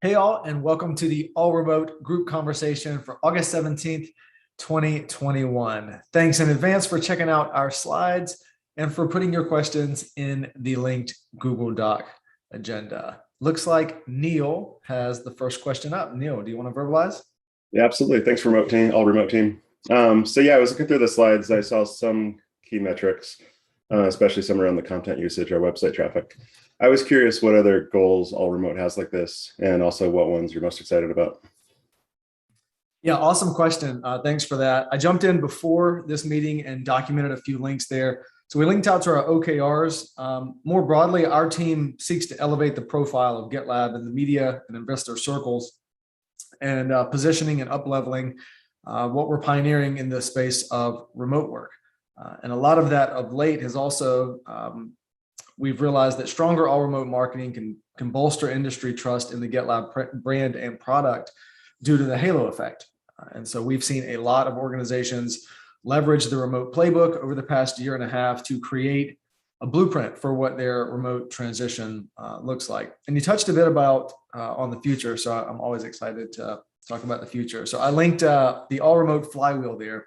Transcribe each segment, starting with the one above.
Hey all, and welcome to the All Remote Group Conversation for August 17th, 2021. Thanks in advance for checking out our slides and for putting your questions in the linked Google Doc agenda. Looks like Neil has the first question up. Neil, do you want to verbalize? Yeah, absolutely. Thanks, remote team, all remote team. So yeah, I was looking through the slides. I saw some key metrics, especially some around the content usage or website traffic. I was curious what other goals all remote has like this, and also what ones you're most excited about. Yeah, awesome question. Thanks for that. I jumped in before this meeting and documented a few links there. So we linked out to our OKRs. More broadly, our team seeks to elevate the profile of GitLab in the media and investor circles and positioning and up-leveling what we're pioneering in the space of remote work. And a lot of that of late has also, we've realized that stronger all-remote marketing can bolster industry trust in the GitLab brand and product due to the halo effect. And so we've seen a lot of organizations leverage the remote playbook over the past year and a half to create a blueprint for what their remote transition looks like. And you touched a bit about on the future, so I'm always excited to talk about the future. So I linked the all remote flywheel there.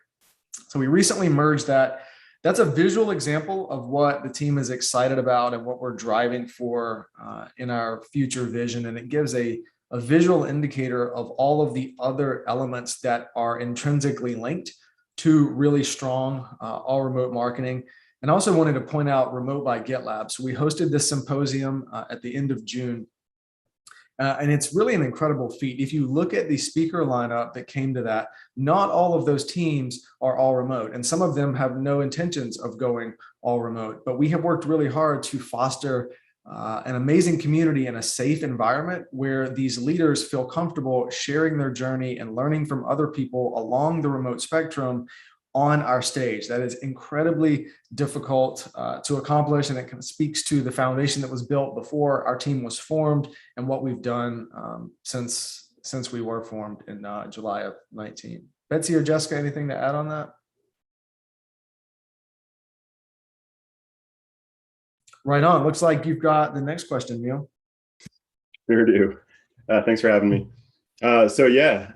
So we recently merged that. That's a visual example of what the team is excited about and what we're driving for in our future vision. And it gives a visual indicator of all of the other elements that are intrinsically linked to really strong all remote marketing. And I also wanted to point out Remote by GitLab. So we hosted this symposium at the end of June. And it's really an incredible feat. If you look at the speaker lineup that came to that, not all of those teams are all remote, and some of them have no intentions of going all remote. But we have worked really hard to foster an amazing community and a safe environment where these leaders feel comfortable sharing their journey and learning from other people along the remote spectrum on our stage. That is incredibly difficult to accomplish, and it kind of speaks to the foundation that was built before our team was formed and what we've done since we were formed in July of 19. Betsy or Jessica, anything to add on that? Right on. Looks like you've got the next question, Neil. Sure do. Thanks for having me. So yeah,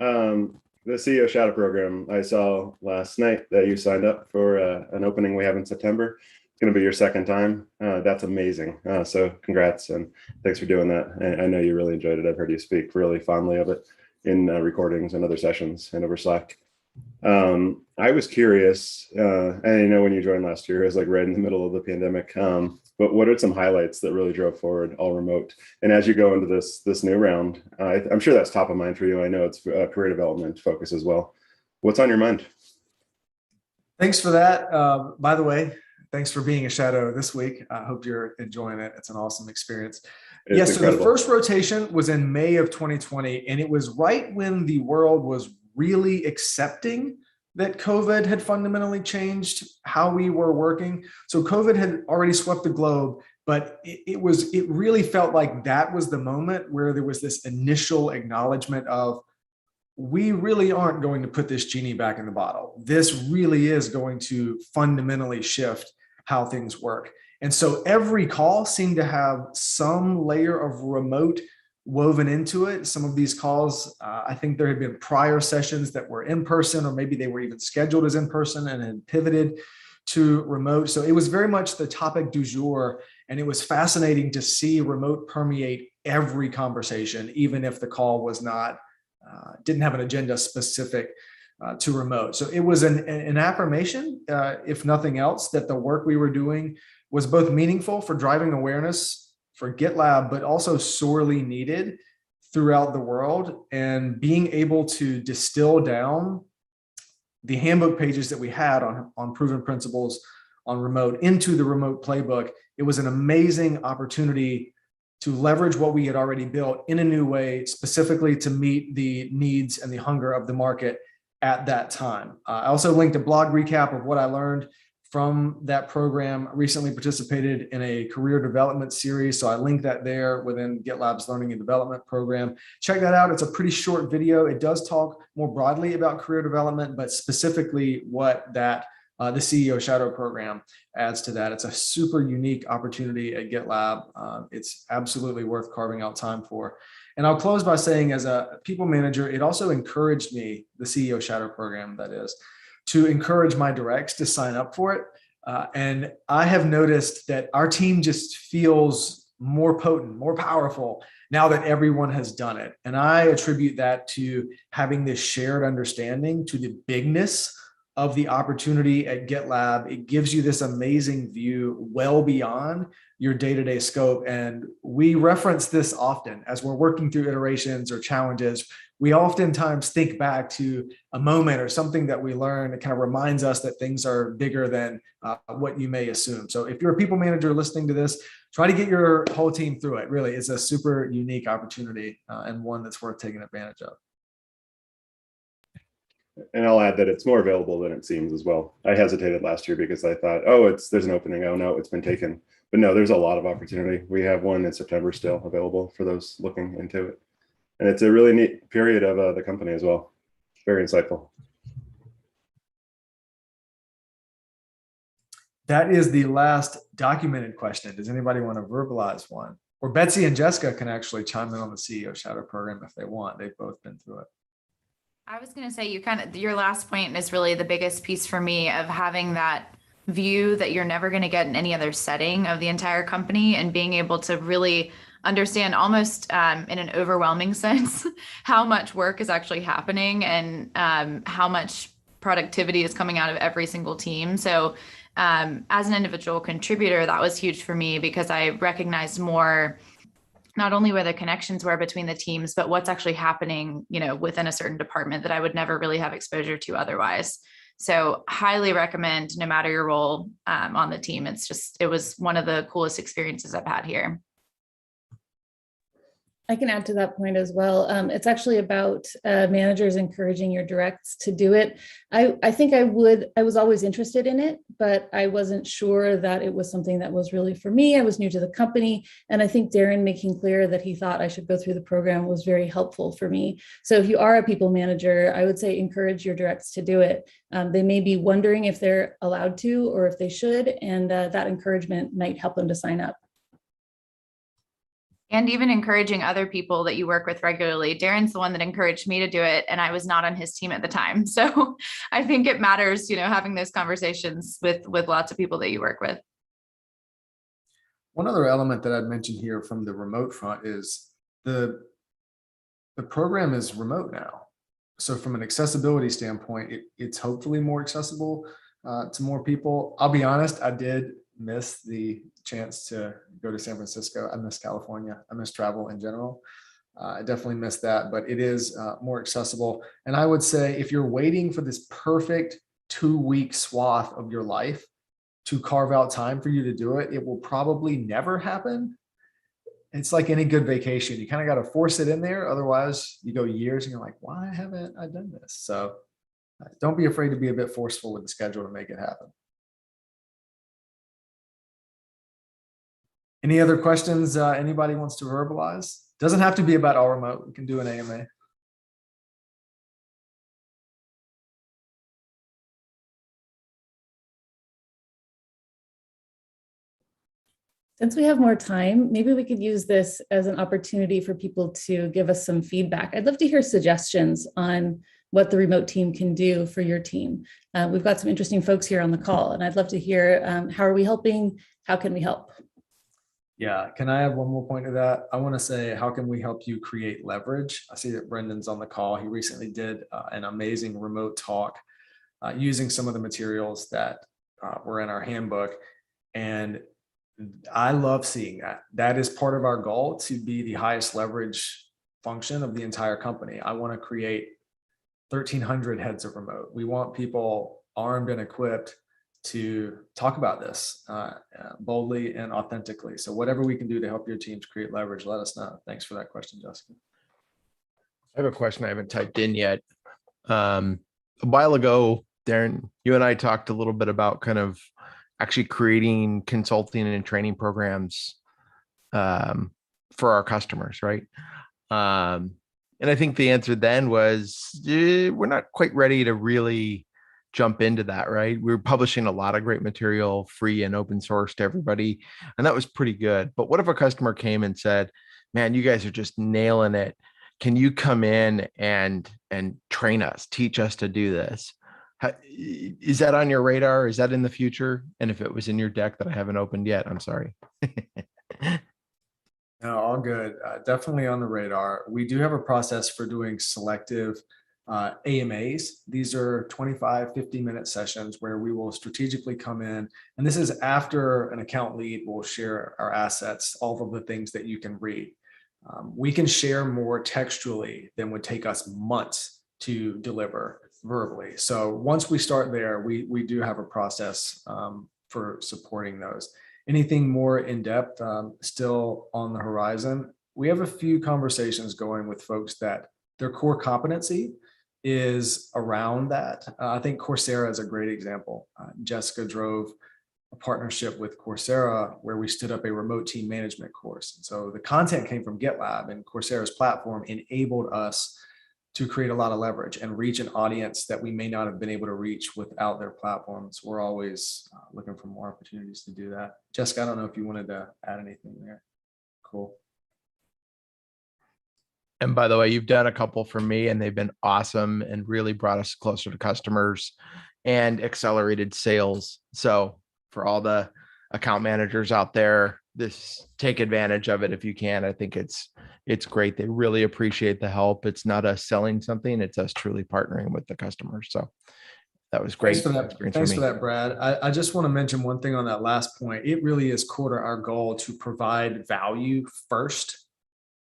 the CEO Shadow Program, I saw last night that you signed up for an opening we have in September. It's going to be your second time. That's amazing. So congrats and thanks for doing that. I know you really enjoyed it. I've heard you speak really fondly of it in recordings and other sessions and over Slack. I was curious, and I know when you joined last year, it was like right in the middle of the pandemic. But what are some highlights that really drove forward all remote? And as you go into this new round, I'm sure that's top of mind for you. I know it's career development focus as well. What's on your mind? Thanks for that. By the way, thanks for being a shadow this week. I hope you're enjoying it. It's an awesome experience. Yes, so the first rotation was in May of 2020, and it was right when the world was really accepting that COVID had fundamentally changed how we were working. So COVID had already swept the globe, but it really felt like that was the moment where there was this initial acknowledgement of, we really aren't going to put this genie back in the bottle. This really is going to fundamentally shift how things work. And so every call seemed to have some layer of remote woven into it. Some of these calls, I think there had been prior sessions that were in person, or maybe they were even scheduled as in person and had pivoted to remote. So it was very much the topic du jour. And it was fascinating to see remote permeate every conversation, even if the call was not, didn't have an agenda specific to remote. So it was an affirmation, if nothing else, that the work we were doing was both meaningful for driving awareness for GitLab, but also sorely needed throughout the world. And being able to distill down the handbook pages that we had on proven principles on remote into the remote playbook, it was an amazing opportunity to leverage what we had already built in a new way, specifically to meet the needs and the hunger of the market at that time. I also linked a blog recap of what I learned from that program. Recently participated in a career development series, so I linked that there within GitLab's learning and development program. Check that out. It's a pretty short video. It does talk more broadly about career development, but specifically what that The CEO Shadow Program adds to that. It's a super unique opportunity at GitLab. It's absolutely worth carving out time for. And I'll close by saying, as a people manager, it also encouraged me, the CEO Shadow Program, that is, to encourage my directs to sign up for it. And I have noticed that our team just feels more potent, more powerful now that everyone has done it. And I attribute that to having this shared understanding, to the bigness of the opportunity at GitLab. It gives you this amazing view well beyond your day-to-day scope. And we reference this often as we're working through iterations or challenges. We oftentimes think back to a moment or something that we learned. It kind of reminds us that things are bigger than what you may assume. So if you're a people manager listening to this, try to get your whole team through it. Really, it's a super unique opportunity and one that's worth taking advantage of. And I'll add that it's more available than it seems as well. I hesitated last year because I thought, oh, there's an opening. Oh no, it's been taken. But no, there's a lot of opportunity. We have one in September still available for those looking into it. And it's a really neat period of the company as well. Very insightful. That is the last documented question. Does anybody want to verbalize one? Or Betsy and Jessica can actually chime in on the CEO Shadow Program if they want. They've both been through it. I was going to say, your last point is really the biggest piece for me, of having that view that you're never going to get in any other setting of the entire company, and being able to really understand, almost in an overwhelming sense, how much work is actually happening, and how much productivity is coming out of every single team. So as an individual contributor, that was huge for me, because I recognized more not only where the connections were between the teams, but what's actually happening, within a certain department that I would never really have exposure to otherwise. So highly recommend, no matter your role on the team. It was one of the coolest experiences I've had here. I can add to that point as well. It's actually about managers encouraging your directs to do it. I think I was always interested in it, but I wasn't sure that it was something that was really for me. I was new to the company. And I think Darren making clear that he thought I should go through the program was very helpful for me. So if you are a people manager, I would say encourage your directs to do it. They may be wondering if they're allowed to or if they should, and that encouragement might help them to sign up. And even encouraging other people that you work with regularly. Darren's the one that encouraged me to do it, and I was not on his team at the time. So I think it matters, having those conversations with lots of people that you work with. One other element that I'd mention here from the remote front is the program is remote now. So from an accessibility standpoint, it's hopefully more accessible to more people. I'll be honest, I did miss the chance to go to San Francisco. I miss California. I miss travel in general. I definitely miss that, but it is more accessible. And I would say, if you're waiting for this perfect 2-week swath of your life to carve out time for you to do it, it will probably never happen. It's like any good vacation. You kind of got to force it in there. Otherwise you go years and you're like, why haven't I done this? So don't be afraid to be a bit forceful with the schedule to make it happen. Any other questions anybody wants to verbalize? Doesn't have to be about all remote. We can do an AMA. Since we have more time, maybe we could use this as an opportunity for people to give us some feedback. I'd love to hear suggestions on what the remote team can do for your team. We've got some interesting folks here on the call, and I'd love to hear how are we helping? How can we help? Yeah, can I add one more point to that? I want to say, how can we help you create leverage? I see that Brendan's on the call. He recently did an amazing remote talk using some of the materials that were in our handbook. And I love seeing that. That is part of our goal, to be the highest leverage function of the entire company. I want to create 1,300 heads of remote. We want people armed and equipped to talk about this boldly and authentically. So whatever we can do to help your teams create leverage, let us know. Thanks for that question, Jessica. I have a question I haven't typed in yet. A while ago, Darren, you and I talked a little bit about kind of actually creating consulting and training programs for our customers, right? And I think the answer then was, we're not quite ready to really jump into that, right? We were publishing a lot of great material, free and open source to everybody, and that was pretty good. But what if a customer came and said, man, you guys are just nailing it. Can you come in and train us, teach us to do this? Is that on your radar? Is that in the future? And if it was in your deck that I haven't opened yet, I'm sorry. No, all good. Definitely on the radar. We do have a process for doing selective AMAs. These are 25, 50-minute sessions where we will strategically come in. And this is after an account lead will share our assets, all of the things that you can read. We can share more textually than would take us months to deliver verbally. So once we start there, we do have a process for supporting those. Anything more in depth still on the horizon? We have a few conversations going with folks that their core competency is around that. I think Coursera is a great example. Jessica drove a partnership with Coursera where we stood up a remote team management course. And so the content came from GitLab, and Coursera's platform enabled us to create a lot of leverage and reach an audience that we may not have been able to reach without their platforms. We're always looking for more opportunities to do that. Jessica, I don't know if you wanted to add anything there. Cool. And by the way, you've done a couple for me and they've been awesome and really brought us closer to customers and accelerated sales. So for all the account managers out there, take advantage of it if you can. I think it's great. They really appreciate the help. It's not us selling something, it's us truly partnering with the customers. So that was great. Thanks for that, Brad. I just want to mention one thing on that last point. It really is core to our goal to provide value first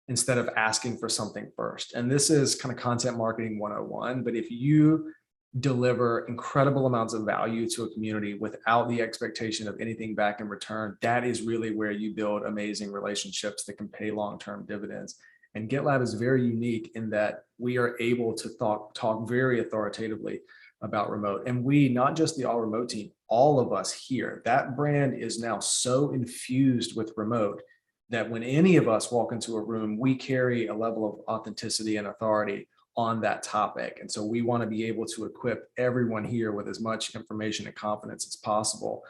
instead of asking for something first. And this is kind of content marketing 101. But if you deliver incredible amounts of value to a community without the expectation of anything back in return, that is really where you build amazing relationships that can pay long-term dividends. And GitLab is very unique in that we are able to talk very authoritatively about remote. And we, not just the all remote team, all of us here, that brand is now so infused with remote that when any of us walk into a room, we carry a level of authenticity and authority on that topic. And so we want to be able to equip everyone here with as much information and confidence as possible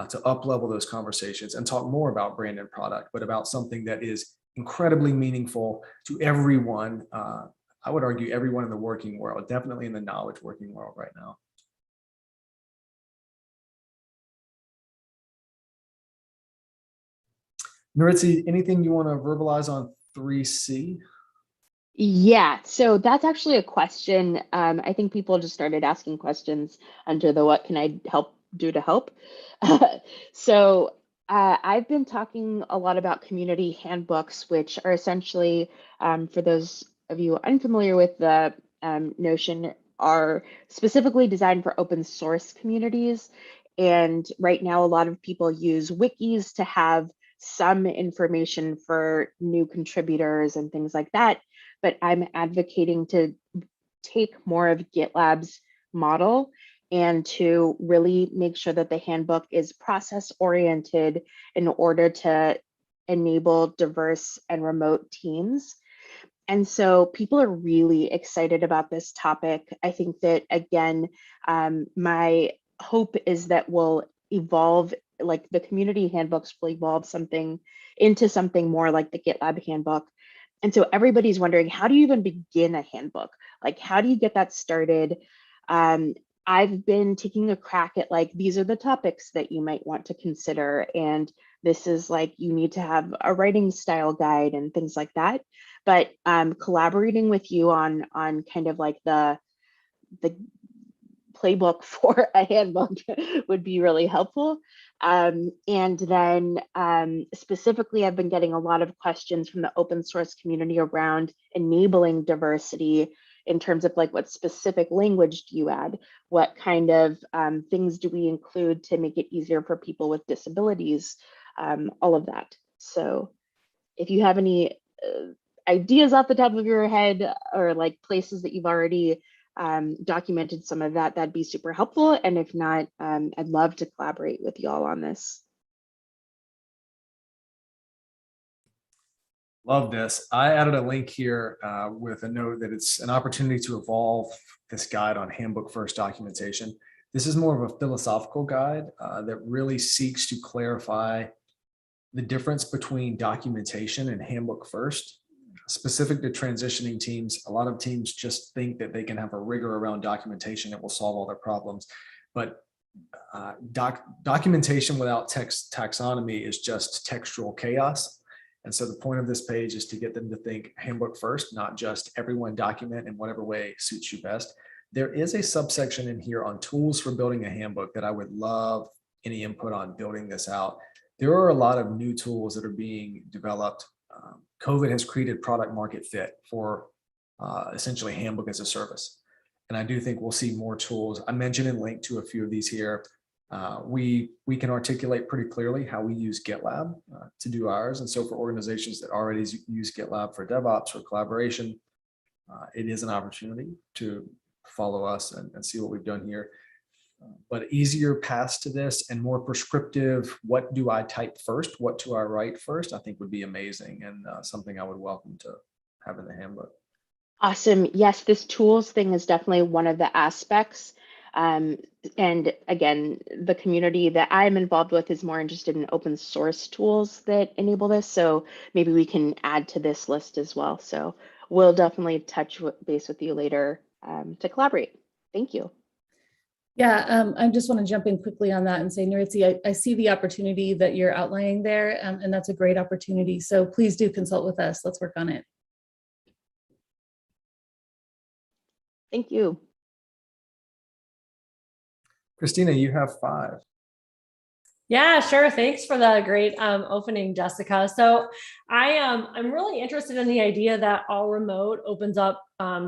to up-level those conversations and talk more about brand and product, but about something that is incredibly meaningful to everyone. I would argue everyone in the working world, definitely in the knowledge working world right now. Nuritzi, anything you want to verbalize on 3C? Yeah, so that's actually a question. I think people just started asking questions under the what can I do to help? So I've been talking a lot about community handbooks, which are essentially, for those of you unfamiliar with the notion, are specifically designed for open source communities. And right now, a lot of people use wikis to have some information for new contributors and things like that. But I'm advocating to take more of GitLab's model and to really make sure that the handbook is process oriented in order to enable diverse and remote teams. And so people are really excited about this topic. I think that, again, my hope is that we'll evolve, like the community handbooks will evolve into something more like the GitLab handbook. And so everybody's wondering, how do you even begin a handbook? Like, how do you get that started? I've been taking a crack at these are the topics that you might want to consider. And this is you need to have a writing style guide and things like that. But collaborating with you on kind of the playbook for a handbook would be really helpful. And then specifically, I've been getting a lot of questions from the open source community around enabling diversity in terms of what specific language do you add? What kind of things do we include to make it easier for people with disabilities? All of that. So if you have any ideas off the top of your head or places that you've already documented some of that, that'd be super helpful. And if not, I'd love to collaborate with y'all on this. Love this. I added a link here with a note that it's an opportunity to evolve this guide on handbook first documentation. This is more of a philosophical guide that really seeks to clarify the difference between documentation and handbook first. Specific to transitioning teams, a lot of teams just think that they can have a rigor around documentation that will solve all their problems. But documentation without text taxonomy is just textual chaos. And so the point of this page is to get them to think handbook first, not just everyone document in whatever way suits you best. There is a subsection in here on tools for building a handbook that I would love any input on building this out. There are a lot of new tools that are being developed. COVID has created product market fit for essentially handbook as a service. And I do think we'll see more tools. I mentioned and linked to a few of these here. We can articulate pretty clearly how we use GitLab to do ours. And so for organizations that already use GitLab for DevOps or collaboration, it is an opportunity to follow us and see what we've done here. But easier paths to this and more prescriptive, what do I type first? What do I write first? I think would be amazing and something I would welcome to have in the handbook. Awesome. Yes, this tools thing is definitely one of the aspects. And again, the community that I'm involved with is more interested in open source tools that enable this. So maybe we can add to this list as well. So we'll definitely touch base with you later to collaborate. Thank you. Yeah, I just want to jump in quickly on that and say, Nuritzi, I see the opportunity that you're outlining there, and that's a great opportunity. So please do consult with us. Let's work on it. Thank you. Christina, you have 5. Yeah, sure. Thanks for the great opening, Jessica. So I'm really interested in the idea that all remote opens up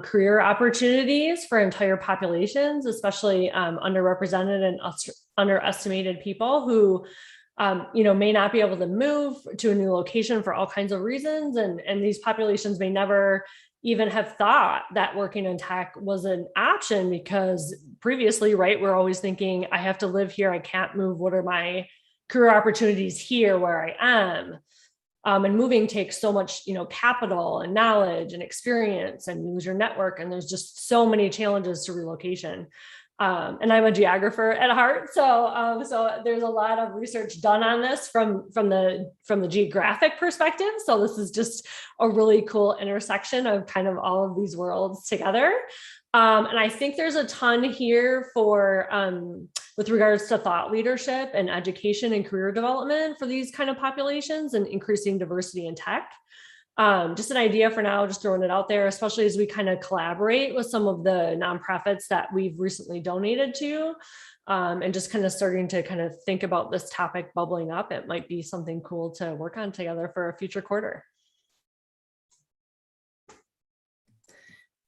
career opportunities for entire populations, especially underrepresented and underestimated people who may not be able to move to a new location for all kinds of reasons. And these populations may never even have thought that working in tech was an option because previously, right, we're always thinking, I have to live here, I can't move. What are my career opportunities here where I am? And moving takes so much, capital and knowledge and experience, and you lose your network. And there's just so many challenges to relocation. And I'm a geographer at heart, so there's a lot of research done on this from the geographic perspective. So this is just a really cool intersection of kind of all of these worlds together. And I think there's a ton here for with regards to thought leadership and education and career development for these kind of populations and increasing diversity in tech. Just an idea for now, just throwing it out there, especially as we kind of collaborate with some of the nonprofits that we've recently donated to, and just kind of starting to kind of think about this topic bubbling up. It might be something cool to work on together for a future quarter.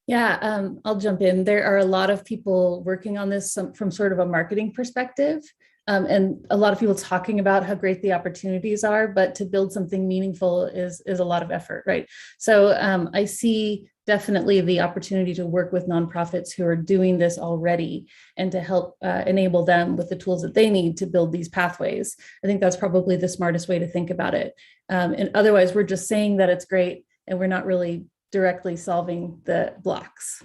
Yeah, I'll jump in. There are a lot of people working on this from sort of a marketing perspective. And a lot of people talking about how great the opportunities are, but to build something meaningful is a lot of effort, right? So I see definitely the opportunity to work with nonprofits who are doing this already and to help enable them with the tools that they need to build these pathways. I think that's probably the smartest way to think about it. And otherwise, we're just saying that it's great and we're not really directly solving the blocks.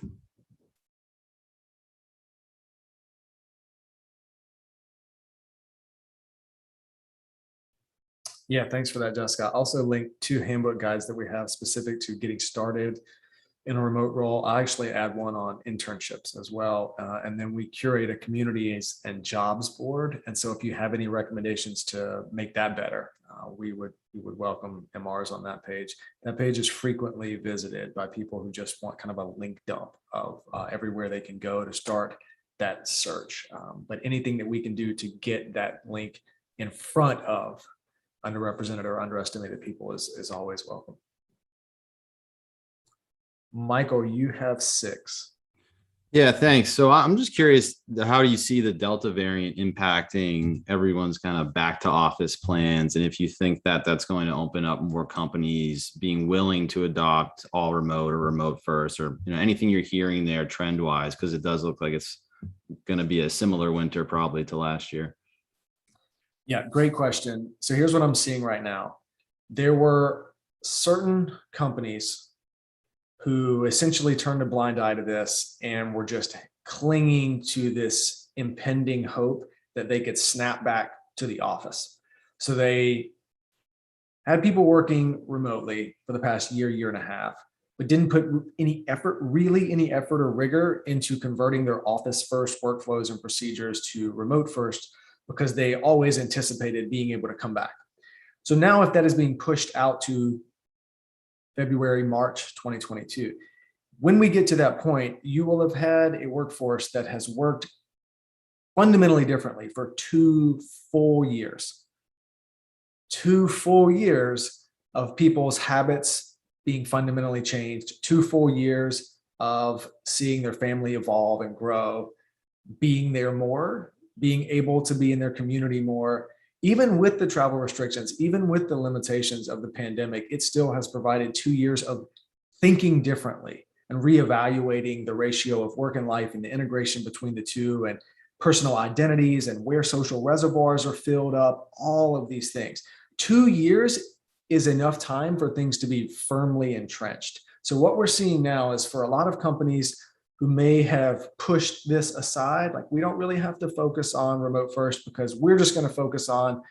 Yeah, thanks for that, Jessica. I also linked 2 handbook guides that we have specific to getting started in a remote role. I actually add one on internships as well. And then we curate a communities and jobs board. And so if you have any recommendations to make that better, we would welcome MRs on that page. That page is frequently visited by people who just want kind of a link dump of everywhere they can go to start that search. But anything that we can do to get that link in front of underrepresented or underestimated people is always welcome. Michael, you have 6. Yeah, thanks. So I'm just curious, how do you see the Delta variant impacting everyone's kind of back to office plans? And if you think that that's going to open up more companies being willing to adopt all remote or remote first, or anything you're hearing there trend wise, because it does look like it's going to be a similar winter probably to last year. Yeah, great question. So here's what I'm seeing right now. There were certain companies who essentially turned a blind eye to this and were just clinging to this impending hope that they could snap back to the office. So they had people working remotely for the past year and a half, but didn't put any effort or rigor into converting their office first workflows and procedures to remote first, because they always anticipated being able to come back. So now if that is being pushed out to February, March 2022, when we get to that point, you will have had a workforce that has worked fundamentally differently for 2 full years. 2 full years of people's habits being fundamentally changed, 2 full years of seeing their family evolve and grow, being there more, being able to be in their community more. Even with the travel restrictions, even with the limitations of the pandemic, it still has provided 2 years of thinking differently and reevaluating the ratio of work and life and the integration between the two, and personal identities and where social reservoirs are filled up, all of these things. 2 years is enough time for things to be firmly entrenched. So what we're seeing now is, for a lot of companies who may have pushed this aside, like, we don't really have to focus on remote first because we're just going to focus on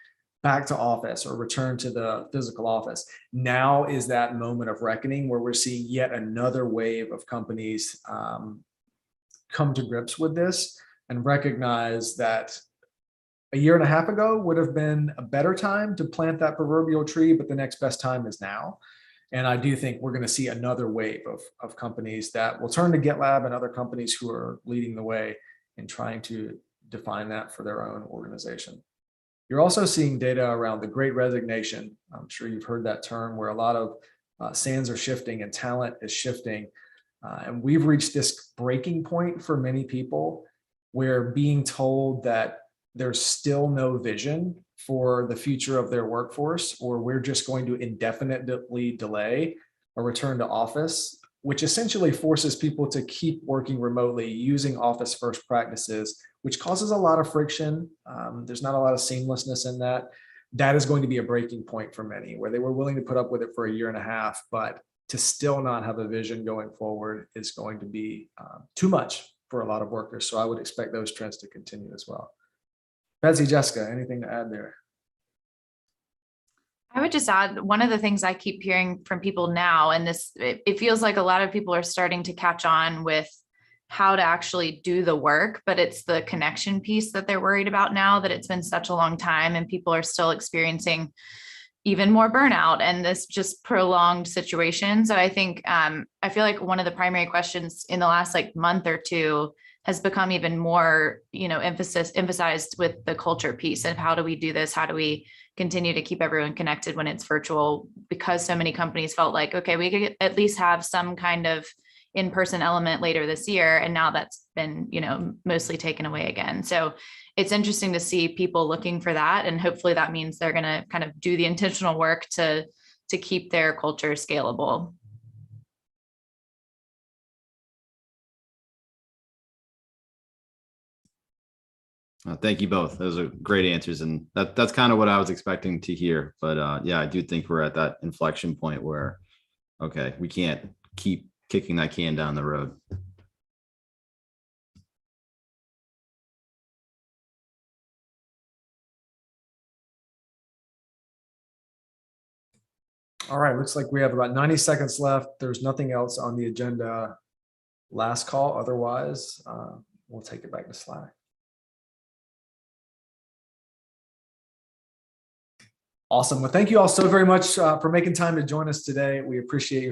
back to office or return to the physical office. Now is that moment of reckoning where we're seeing yet another wave of companies come to grips with this and recognize that a year and a half ago would have been a better time to plant that proverbial tree, but the next best time is now. And I do think we're going to see another wave of companies that will turn to GitLab and other companies who are leading the way in trying to define that for their own organization. You're also seeing data around the Great Resignation. I'm sure you've heard that term, where a lot of sands are shifting and talent is shifting. And we've reached this breaking point for many people, where being told that there's still no vision for the future of their workforce, or we're just going to indefinitely delay a return to office, which essentially forces people to keep working remotely using office first practices, which causes a lot of friction. There's not a lot of seamlessness in that. That is going to be a breaking point for many, where they were willing to put up with it for a year and a half, but to still not have a vision going forward is going to be too much for a lot of workers. So I would expect those trends to continue as well. Betsy, Jessica, anything to add there? I would just add, one of the things I keep hearing from people now, and this, it feels like a lot of people are starting to catch on with how to actually do the work, but it's the connection piece that they're worried about now, that it's been such a long time and people are still experiencing even more burnout and this just prolonged situation. So I think, I feel like one of the primary questions in the last month or two has become even more, emphasized with the culture piece of how do we do this? How do we continue to keep everyone connected when it's virtual? Because so many companies felt like, okay, we could at least have some kind of in-person element later this year. And now that's been, mostly taken away again. So it's interesting to see people looking for that. And hopefully that means they're going to kind of do the intentional work to keep their culture scalable. Thank you both. Those are great answers. And that's kind of what I was expecting to hear. But yeah, I do think we're at that inflection point where, okay, we can't keep kicking that can down the road. All right, looks like we have about 90 seconds left. There's nothing else on the agenda. Last call, otherwise, we'll take it back to Slack. Awesome. Well, thank you all so very much for making time to join us today. We appreciate your